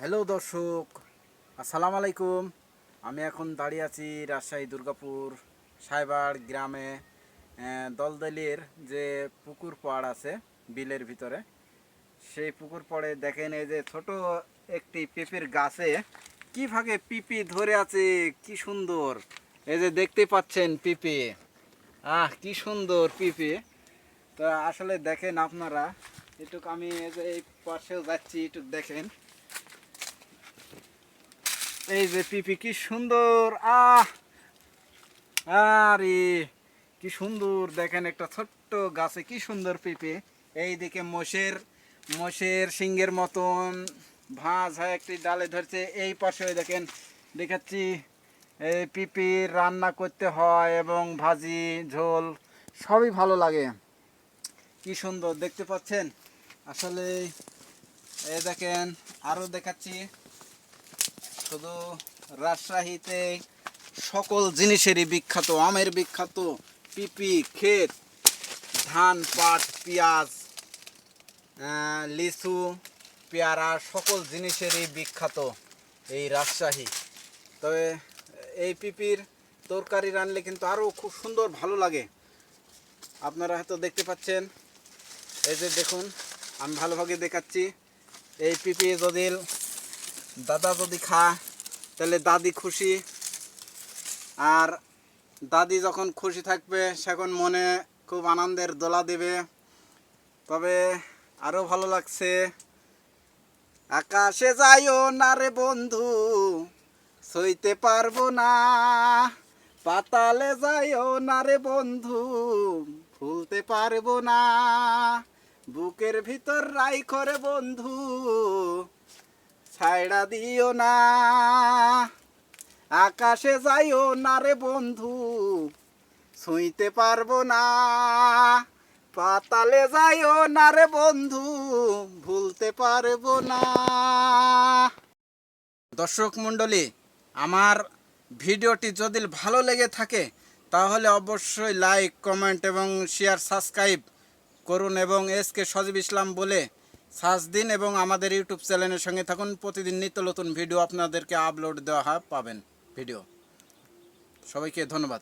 Hello দর্শক, আসসালামু আলাইকুম। আমি এখন দাঁড়িয়ে আছি রাজশাহী দুর্গাপুর সাইবার গ্রামে। দলদলির যে পুকুর পাড় আছে বিলের ভিতরে, সেই পুকুর পাড়ে দেখেন এই যে ছোট একটি পেঁপের গাছে কি ভাগে পিপি ধরে আছে, কি সুন্দর। এই যে দেখতে পাচ্ছেন পিপি, কি সুন্দর পিপি। তো আসলে দেখেন আপনারা, একটু আমি এই যে এই পাশেও যাচ্ছি, একটু দেখেন এই যে পিপি কি সুন্দর। আরে কি সুন্দর, দেখেন একটা ছোট্ট গাছে কি সুন্দর পিপি। এইদিকে মোষের সিংহের মতন ভাঁজ হয় একটি ডালে ধরছে। এই পাশে দেখেন দেখাচ্ছি, এই পিপি রান্না করতে হয় এবং ভাজি ঝোল সবই ভালো লাগে। কি সুন্দর দেখতে পাচ্ছেন আসলে। এই দেখেন আরো দেখাচ্ছি, শুধু রাজশাহীতে সকল জিনিসেরই বিখ্যাত, আমের বিখ্যাত, পিপি ক্ষেত, ধান পাট পেঁয়াজ, লিচু পেয়ারা সকল জিনিসেরই বিখ্যাত এই রাজশাহী। তবে এই পিপির তরকারি রানলে কিন্তু আরও খুব সুন্দর ভালো লাগে। আপনারা হয়তো দেখতে পাচ্ছেন, এই যে দেখুন, আমি ভালোভাবে দেখাচ্ছি। এই পিপি যদি দাদা যদি খায় তাহলে দাদি খুশি, আর দাদি যখন খুশি থাকবে সেখন মনে খুব আনন্দের দোলা দেবে। তবে আরও ভালো লাগছে, আকাশে যাইও না রে বন্ধু, সইতে পারবো না, পাতালে যাইও না রে বন্ধু, ভুলতে পারবো না, বুকের ভিতর রাইখো রে বন্ধু, ছাইড়া দিও না, আকাশে যাইও না রে বন্ধু, ছুঁইতে পারবো না, পাতালে যাইও না রে বন্ধু, ভুলতে পারবো না। দর্শক মণ্ডলী, আমার ভিডিওটি যদি ভালো লেগে থাকে তাহলে অবশ্যই লাইক কমেন্ট এবং শেয়ার সাবস্ক্রাইব করুন এবং এসকে সজীব ইসলাম বলে সার্চ দিন এবং আমাদের ইউটিউব চ্যানেলের সঙ্গে থাকুন। প্রতিদিন নিত্য নতুন ভিডিও আপনাদেরকে আপলোড দেওয়া হয়, পাবেন ভিডিও। সবাইকে ধন্যবাদ।